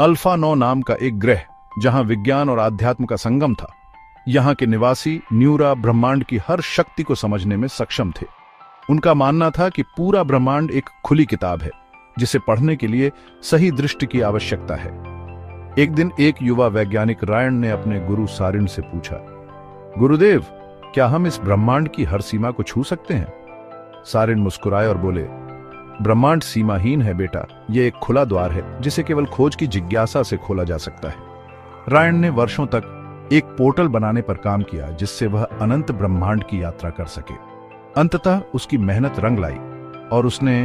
Alpha 9 नाम का एक ग्रह, जहां विज्ञान और आध्यात्म का संगम था। यहाँ के निवासी न्यूरा ब्रह्मांड की हर शक्ति को समझने में सक्षम थे। उनका मानना था कि पूरा ब्रह्मांड एक खुली किताब है, जिसे पढ़ने के लिए सही दृष्टि की आवश्यकता है। एक दिन एक युवा वैज्ञानिक रायण ने अपने गुरु सारिण से पूछा, गुरुदेव, क्या हम इस ब्रह्मांड की हर सीमा को छू सकते हैं? सारिण मुस्कुराए और बोले, ब्रह्मांड सीमाहीन है बेटा, यह एक खुला द्वार है जिसे केवल खोज की जिज्ञासा से खोला जा सकता है। रायण ने वर्षों तक एक पोर्टल बनाने पर काम किया, जिससे वह अनंत ब्रह्मांड की यात्रा कर सके। अंततः उसकी मेहनत रंग लाई और उसने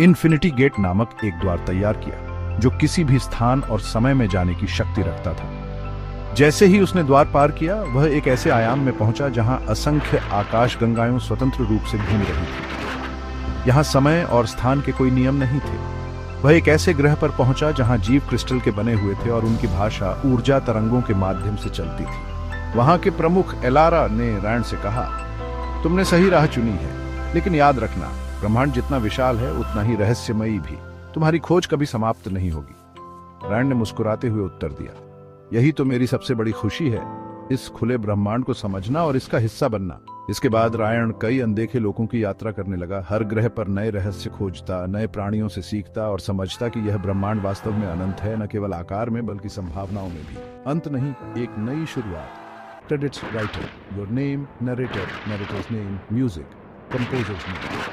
इन्फिनिटी गेट नामक एक द्वार तैयार किया, जो किसी भी स्थान और समय में जाने की शक्ति रखता था। जैसे ही उसने द्वार पार किया, वह एक ऐसे आयाम में पहुंचा जहां असंख्य आकाश गंगाएं स्वतंत्र रूप से घूम रही थी। यहां समय और स्थान के कोई नियम नहीं थे। वह एक ऐसे ग्रह पर पहुंचा जहां जीव क्रिस्टल के बने हुए थे और उनकी भाषा ऊर्जा तरंगों के माध्यम से चलती थी। वहां के प्रमुख एलारा ने रायण से कहा, तुमने सही राह चुनी है, लेकिन याद रखना, ब्रह्मांड जितना विशाल है उतना ही रहस्यमयी भी। तुम्हारी खोज कभी समाप्त नहीं होगी। रायण ने मुस्कुराते हुए उत्तर दिया, यही तो मेरी सबसे बड़ी खुशी है, इस खुले ब्रह्मांड को समझना और इसका हिस्सा बनना। इसके बाद रायण कई अनदेखे लोगों की यात्रा करने लगा। हर ग्रह पर नए रहस्य खोजता, नए प्राणियों से सीखता और समझता कि यह ब्रह्मांड वास्तव में अनंत है, न केवल आकार में बल्कि संभावनाओं में भी। अंत नहीं, एक नई शुरुआत। Credits writer, your name, narrator, narrator's name, music, composers name.